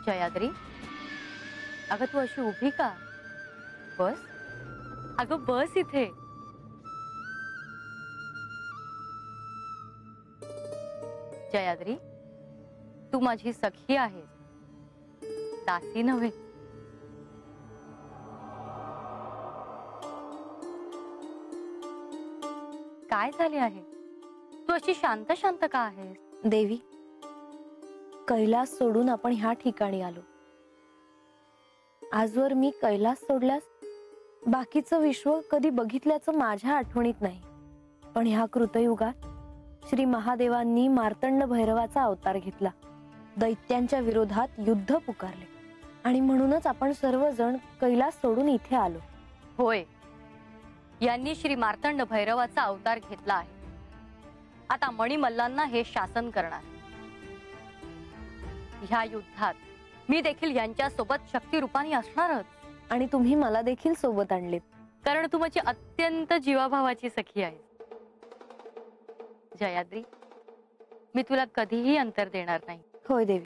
जयाद्री, अगं तू अशी उभी का? बस. अगं बस इथे. जयाद्री, तू माझी सखी आहेस, दासी नव्हे. काय झाले आहे? तू अशी शांत शांत का आहेस? देवी, कैलास सोडून आपण ह्या ठिकाणी आलो. आजवर मी कैलास सोडल्यास बाकीचं विश्व कधी बघितल्याचं माझ्या आठवणीत नाही. पण ह्या कृतयुगात श्री महादेवांनी मार्तंड भैरवाचा अवतार घेतला, दैत्यांच्या विरोधात युद्ध पुकारले आणि म्हणूनच आपण सर्वजण कैलास सोडून इथे आलो. होय, यांनी श्री मार्तंड भैरवाचा अवतार घेतला आहे. आता मणिमल्लांना हे शासन करणार. ह्या युद्धात मी देखील यांच्या सोबत शक्ती रूपाने असणारच. आणि तुम्ही मला देखील सोबत आणलेत, कारण तू माझी अत्यंत जीवाभावाची सखी आहेस. जयाद्री, मी तुला कधीही अंतर देणार नाही. होय देवी,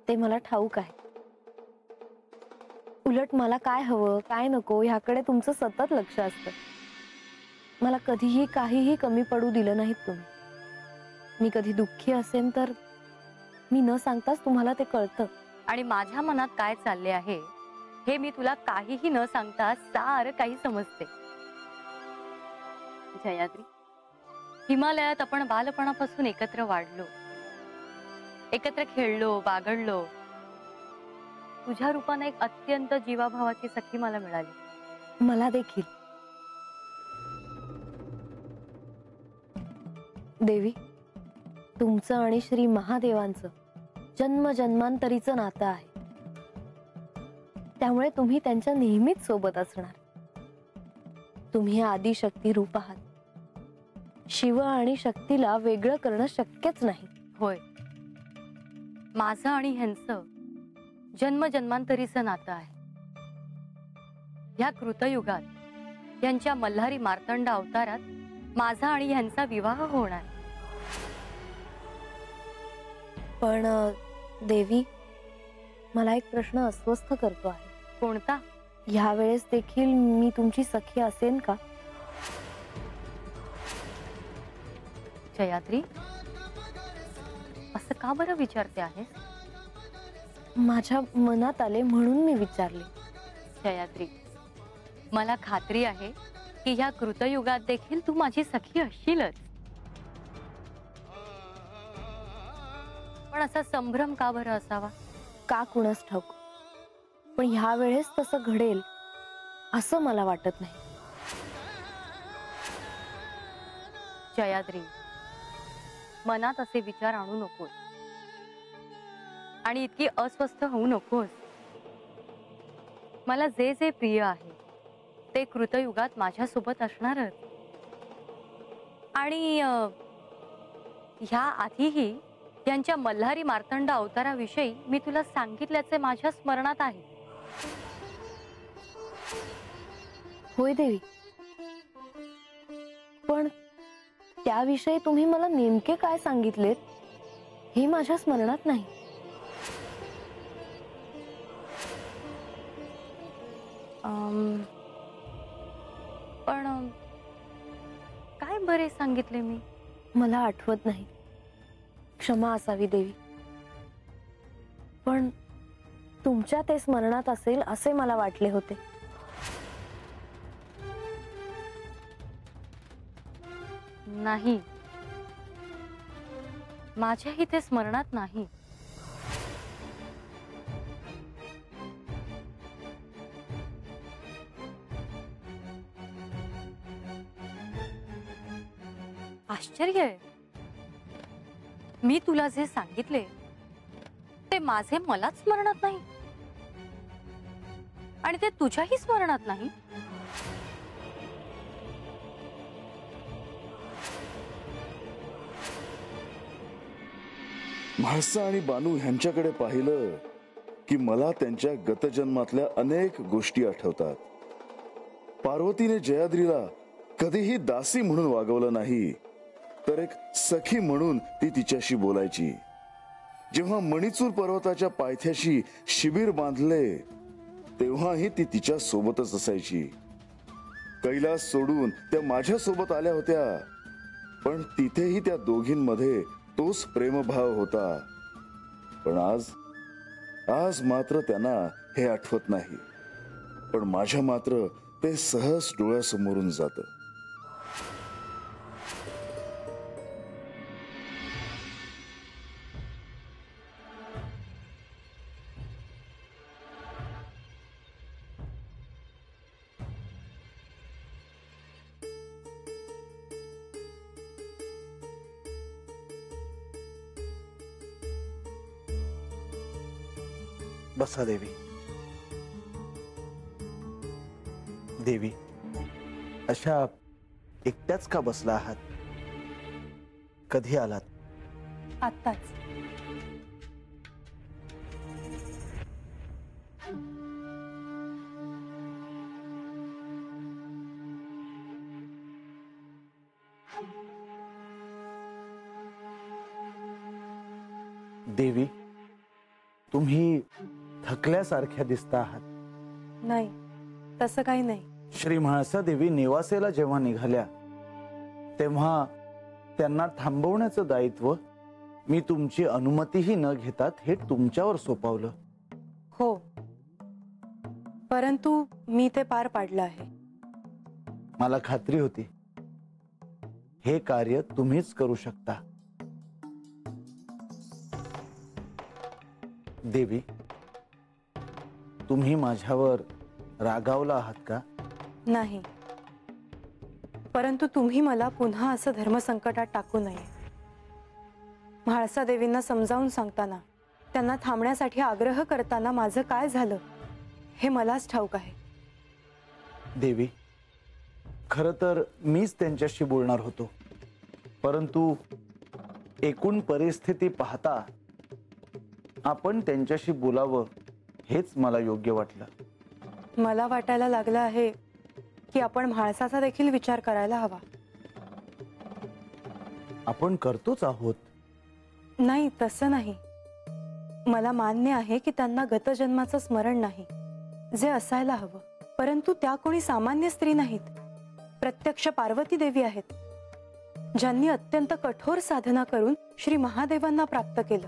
ते मला ठाऊक आहे. उलट मला काय हवं काय नको ह्याकडे तुमचं सतत लक्ष असतं. मला कधीही काहीही कमी पडू दिलं नाहीत तुम्ही. मी कधी दुःखी असेन तर मी न सांगताच तुम्हाला ते कळतं. आणि माझ्या मनात काय चालले आहे हे मी तुला काहीही न सांगता सारं काही समजते. जयाद्री, हिमालयात आपण बालपणापासून एकत्र वाढलो, एकत्र खेळलो, बागडलो. तुझ्या रूपाने एक अत्यंत जीवाभावाची सखी मला मिळाली. मला देखील. देवी, तुमचं आणि श्री महादेवांचं जन्म जन्मांतरीचं नातं आहे. त्यामुळे तुम्ही त्यांच्या नेहमीच सोबत असणार. तुम्ही आदिशक्ती रूप आहात. शिव आणि शक्तीला वेगळं करणं शक्यच नाही. होय, माझं आणि ह्यांचं जन्म जन्मांतरीचं नातं आहे. ह्या कृतयुगात यांच्या मल्हारी मार्तंड अवतारात माझा आणि ह्यांचा विवाह होणार. पण देवी, मला एक प्रश्न अस्वस्थ करतो आहे. कोणता? ह्या वेळेस देखील मी तुमची सखी असेन का? जयाद्री, असं का बरं विचारते आहेस? माझ्या मनात आले म्हणून मी विचारले. जयाद्री, मला खात्री आहे की ह्या कृतयुगात देखील तू माझी सखी असशीलच. पण असा संभ्रम का बरं असावा? का कुणास ठाऊक, पण ह्या वेळेस तसं घडेल असं मला वाटत नाही. जयाद्री, मनात असे विचार आणू नकोस आणि इतकी अस्वस्थ होऊ नकोस. मला जे जे प्रिय आहे ते कृतयुगात माझ्यासोबत असणारच. आणि ह्या आधीही यांच्या मल्हारी मार्तंड अवताराविषयी मी तुला सांगितल्याचे माझ्या स्मरणात आहे. होय देवी, पण त्याविषयी तुम्ही मला नेमके काय सांगितलेत हे माझ्या स्मरणात नाही. पण काय बरे सांगितले मी? मला आठवत नाही, क्षमा असावी देवी. पण तुमच्या ते स्मरणात असेल असे मला वाटले होते. नाही, माझ्याही ते स्मरणात नाही. आश्चर्य आहे. मी तुला जे सांगितले ते माझे मलाच स्मरणात नाही आणि ते तुझ्याही स्मरणात नाही. म्हाळसा आणि बानू ह्यांच्याकडे पाहिलं की मला त्यांच्या गतजन्मातल्या अनेक गोष्टी आठवतात. पार्वतीने जयाद्रीला कधीही दासी म्हणून वागवलं नाही, तर एक सखी म्हणून ती तिच्याशी बोलायची. जेव्हा मणिचूर पर्वताच्या पायथ्याशी शिबिर बांधले तेव्हाही ती तिच्या सोबतच असायची. कैलास सोडून त्या माझ्या सोबत आल्या होत्या, पण तिथेही त्या दोघींमध्ये तोच प्रेमभाव होता. पण आज मात्र त्यांना हे आठवत नाही. पण माझ्या मात्र ते सहज डोळ्यासमोरून जात. बसा देवी. देवी, अशा एकट्याच का बसला आहात? कधी आलात? आत्ताच. देवी, तुम्ही थकल्यासारख्या दिसता आहात. नाही, तसं काही नाही. श्री म्हाळसा देवी नेवासेला जेव्हा निघाल्या तेव्हा त्यांना थांबवण्याचं दायित्व मी तुमची अनुमतीही न घेता थेट तुमच्यावर सोपवलं. हो, परंतु मी ते पार पाडलं आहे. मला खात्री होती हे कार्य तुम्हीच करू शकता. देवी, तुम्ही माझ्यावर रागावला आहात का? नाही, परंतु तुम्ही मला पुन्हा असं धर्मसंकटात टाकू नये. म्हाळसा देवींना समजावून सांगताना, त्यांना थांबण्यासाठी आग्रह करताना माझं काय झालं हे मलाच ठाऊक आहे. देवी, खरं तर मीच त्यांच्याशी बोलणार होतो, परंतु एकूण परिस्थिती पाहता आपण त्यांच्याशी बोलावं हेच मला योग्य वाटलं. मला वाटायला लागलं आहे की आपण म्हाळसाचा देखील विचार करायला हवा. आपण करतोच आहोत. नाही, तसं नाही. मला मान्य आहे की त्यांना गतजन्माचं स्मरण नाही, जे असायला हवं. परंतु त्या कोणी सामान्य स्त्री नाहीत, प्रत्यक्ष पार्वती देवी आहेत, ज्यांनी अत्यंत कठोर साधना करून श्री महादेवांना प्राप्त केलं.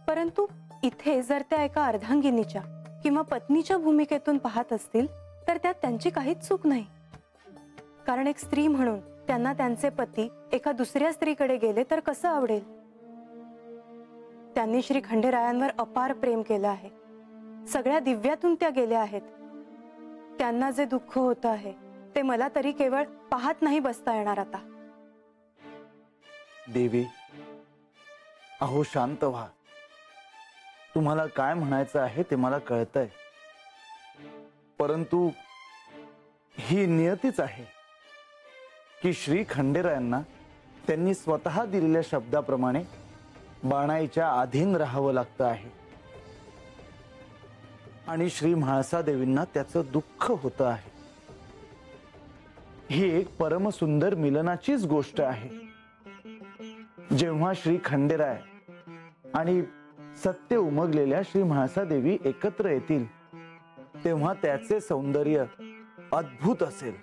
परंतु इथे जर त्या एका अर्धांगिनीच्या किंवा पत्नीच्या भूमिकेतून पाहत असतील तर त्यात त्यांची काहीच चूक नाही. कारण एक स्त्री म्हणून त्यांना त्यांचे पती एका दुसऱ्या स्त्रीकडे गेले तर कसं आवडेल? त्यांनी श्री खंडेरायांवर अपार प्रेम केलं आहे. सगळ्या दिव्यातून त्या गेल्या आहेत. त्यांना जे दुःख होतं आहे ते मला तरी केवळ पाहत नाही बसता येणार आता. देवी, अहो शांत व्हा. तुम्हाला काय म्हणायचं आहे ते मला कळतंय, परंतु ही नियतीच आहे की श्री खंडेरायांना त्यांनी स्वतः दिलेल्या शब्दाप्रमाणे बाणाईच्या अधीन राहावं लागतं आहे. आणि श्री म्हाळसा देवींना त्याचं दुःख होतं आहे. ही एक परमसुंदर मिलनाचीच गोष्ट आहे. जेव्हा श्री खंडेराय आणि सत्य उमगलेल्या श्री म्हाळसा देवी एकत्र येतील तेव्हा त्याचे सौंदर्य अद्भुत असेल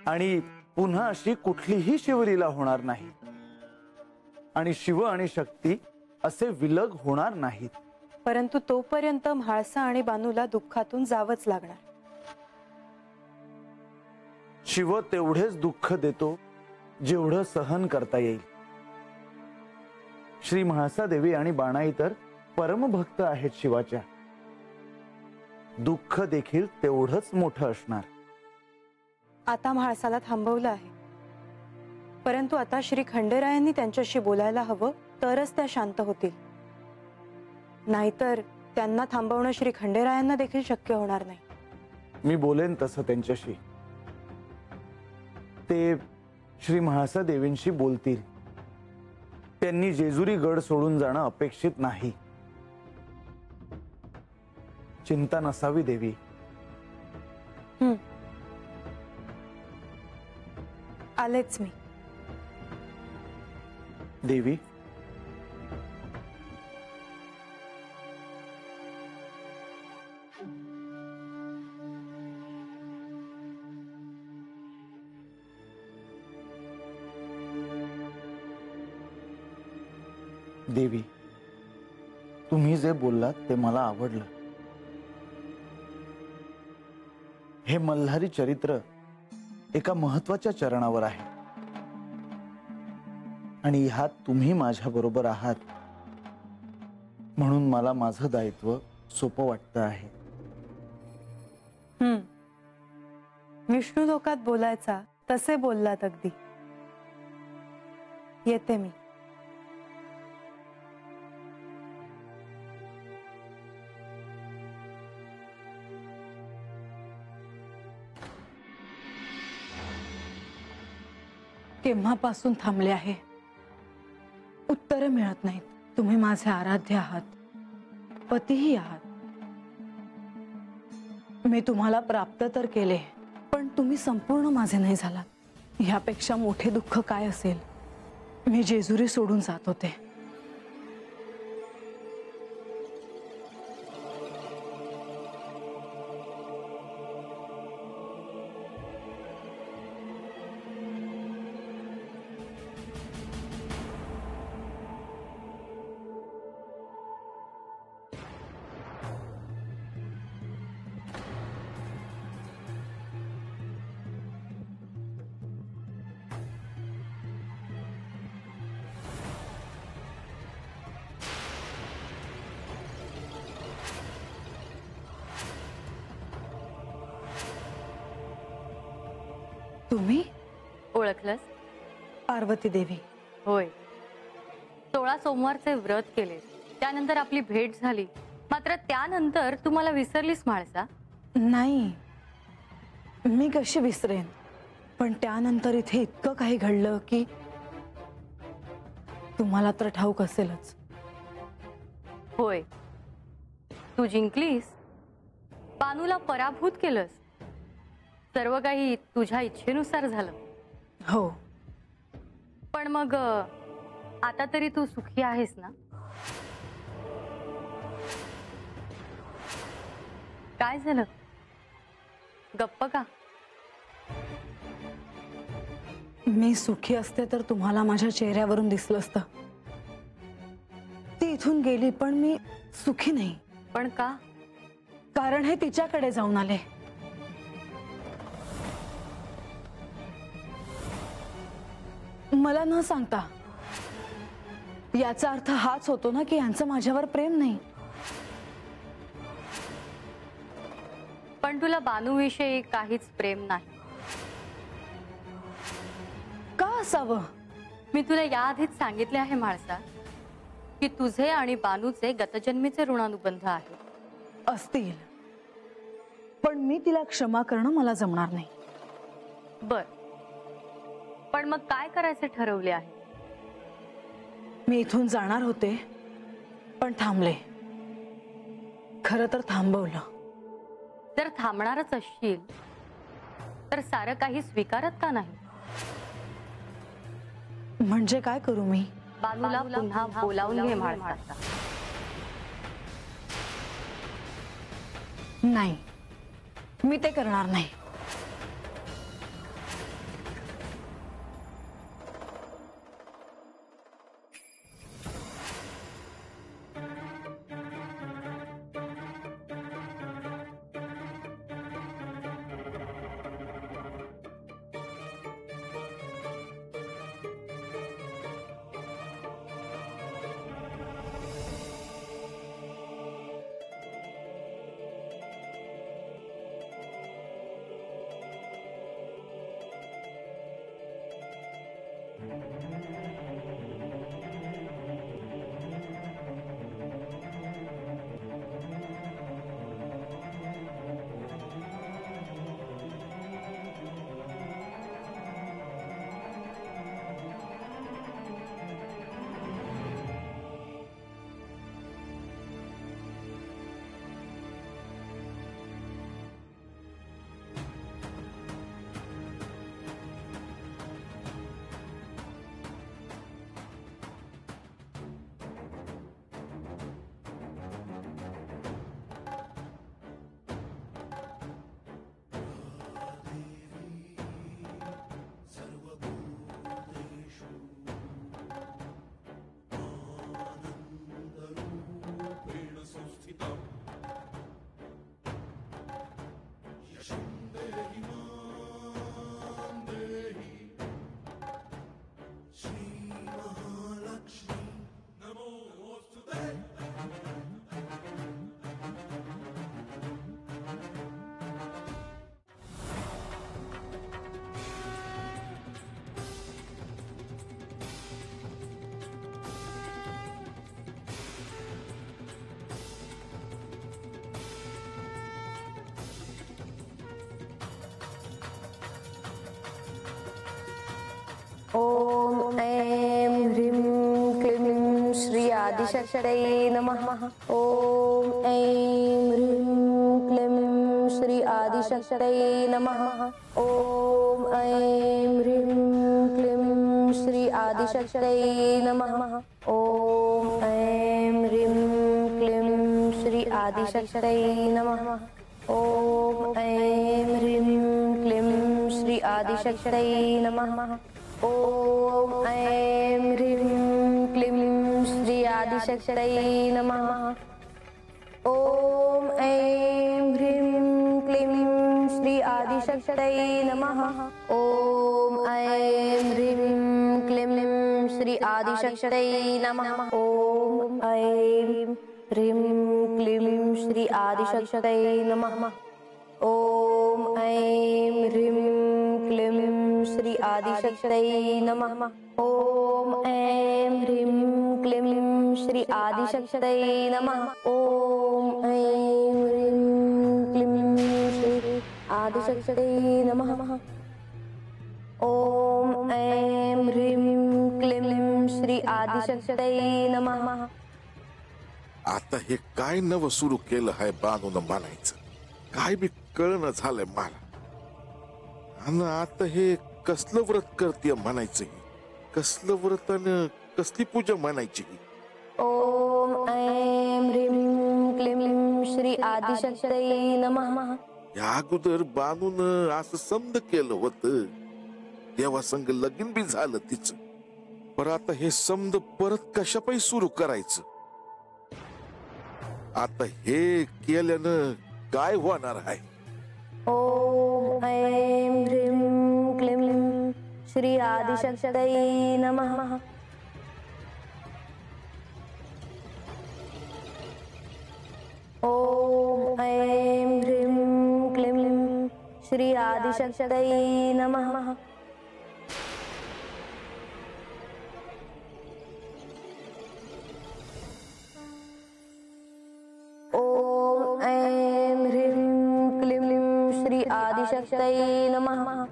आणि पुन्हा अशी कुठलीही शिवलीला होणार नाही आणि शिव आणि शक्ती असे विलग होणार नाहीत. परंतु तोपर्यंत म्हाळसा आणि बानूला दुःखातून जावंच लागणार. शिव तेवढेच दुःख देतो जेवढं सहन करता येईल. श्री म्हाळसा देवी आणि बाणाई तर परमभक्त आहेत शिवाच्या. दुःख देखील तेवढंच मोठं असणार. आता म्हाळसाला थांबवलं आहे, परंतु आता श्री खंडेरायांनी त्यांच्याशी बोलायला हवं, तरच त्या शांत होतील. नाहीतर त्यांना थांबवणं श्री खंडेरायांना देखील शक्य होणार नाही. मी बोलेन तसं त्यांच्याशी. ते श्री म्हाळसा देवींशी बोलतील. त्यांनी जेजुरी गड सोडून जाणं अपेक्षित नाही. चिंता नसावी देवी. आलेच मी. देवी, देवी, तुम्ही जे बोललात ते मला आवडलं. हे मल्हारी चरित्र एका महत्वाच्या चरणावर आहे आणि ह्यात तुम्ही माझ्या बरोबर आहात म्हणून मला माझं दायित्व सोपं वाटतं आहे. विष्णू लोकात बोलायचा तसे बोललात अगदी. येते मी. केव्हापासून थांबले आहे. उत्तरे मिळत नाहीत. तुम्ही माझे आराध्य आहात, पतीही आहात. मी तुम्हाला प्राप्त तर केले, पण तुम्ही संपूर्ण माझे नाही झालात. ह्यापेक्षा मोठे दुःख काय असेल. मी जेजुरी सोडून जात होते. तुम्ही ओळखलंस? पार्वती देवी. होय. 16 सोमवारचे व्रत केले, त्यानंतर आपली भेट झाली. मात्र त्यानंतर तू मला विसरलीस म्हाळसा. नाही, मी कशी विसरेन. पण त्यानंतर इथे इतकं काही घडलं की तुम्हाला तर ठाऊक असेलच. होय, तू जिंकलीस, बानूला पराभूत केलंस. सर्व काही तुझ्या इच्छेनुसार झालं. हो. पण मग आता तरी तू सुखी आहेस ना? काय झालं? गप्प का? मी सुखी असते तर तुम्हाला माझ्या चेहऱ्यावरून दिसलं असतं. ती इथून गेली पण मी सुखी नाही. पण का? कारण हे तिच्याकडे जाऊन आले. मला न सांगता. याचा अर्थ हाच होतो ना की यांचं माझ्यावर प्रेम नाही. पण तुला बानूविषयी काहीच प्रेम नाही. का असावं? मी तुला याआधीच सांगितले आहे म्हाळसा की तुझे आणि बानूचे गतजन्मीचे ऋणानुबंध आहेत. असतील, पण मी तिला क्षमा करणं मला जमणार नाही. बर, पण मग काय करायचे ठरवले आहे? मी इथून जाणार होते पण थांबले. खरं तर थांबवलं. जर थांबणारच असशील तर सारं काही स्वीकारत का नाही? म्हणजे काय करू मी? बानूला पुन्हा बोलावून घे म्हाळसा. नाही, मी ते करणार नाही. ओम ऐं ह्रीं क्लीं श्री आदिशक्तये नमः। ओम ऐं ह्रीं क्लीं श्री आदिशक्तये नमः। ओम ऐं ह्रीं क्लीं श्री आदिशक्तये नमः। ओम ऐं ह्रीं क्लीं श्री आदिशक्तये नमः। ओम ऐं ह्रीं क्लीं श्री आदिशक्तये नमः। ओम ऐं ह्रीं क्लीं श्री आदिशक्तये नमः। ओम ऐं ह्रीं क्लीं श्री आदिशक्तये नमः। ओम ऐं ह्रीं क्लीं श्री आदिशक्तये नमः। ओम ऐं ह्रीं क्लीं श्री आदिशक्तये नमः। ओम ऐं ह्रीं क्लीं श्री आदिशक्तये नमः। ओम ऐं ह्रीं क्लीं श्री आदिशक्तये नमः। ओम ऐं ह्रीं क्लीं श्री आदिशक्तये नमः। ओम ऐं ह्रीं क्लीं श्री आदिशक्तये नमः। आता हे काय नवं सुरू केलं आहे बांधून म्हणायचं, काय बी कळणं झालंय मला. आणि आता हे कसलं व्रत करते म्हणायचं, कसलं व्रत आणि कसली पूजा म्हणायची. ओम ऐं ह्रीं क्लीं श्री आदिशक्तये नमः. या अगोदर बांधून असं समज केलं होतं, देवा संग लगीन बी झालं तिचं. पण आता हे समज परत कशापायी सुरू करायचं. आता हे केल्यानं काय होणार आहे. ओम ऐं ह्रीं क्लीं श्री आदिशक्तये नमः. ओम ऐं ह्रीं क्लीं श्री आदिशक्तये नमः. ओम ऐं ह्रीं क्लीं श्री आदिशक्तये नमः.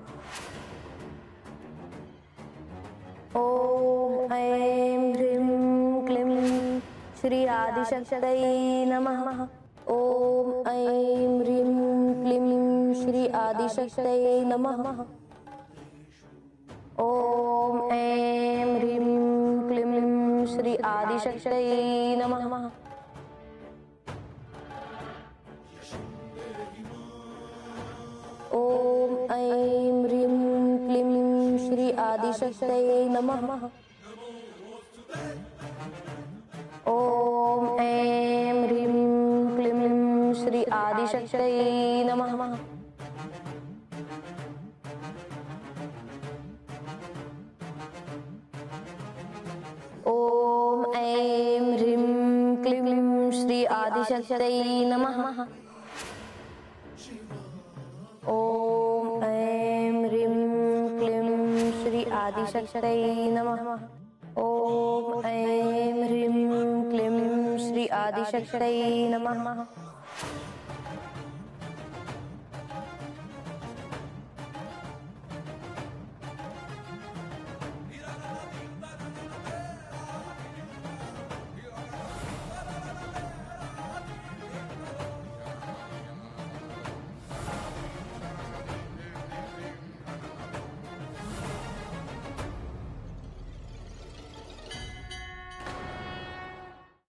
ओम ऐं ह्रीं क्लीं श्री आदिशक्तये नमः. ओम ऐं ह्रीं क्लीं श्री आदिशक्तये नमः. ओम ऐं ह्रीं क्लीं श्री आदिशक्तये नमः. ओम ऐं ह्रीं क्लीं श्री आदिशक्तये नमः. ओम ऐं ह्रीं क्लीं श्री आदिशक्तये नमः. ओम ऐं ह्रीं क्लीं श्री आदिशक्तये नमः. ओम ऐं ह्रीं क्लीं श्री आदिशक्तये नमः. ओम ऐं ह्रीं क्लीं श्री आदिशक्तये नमः.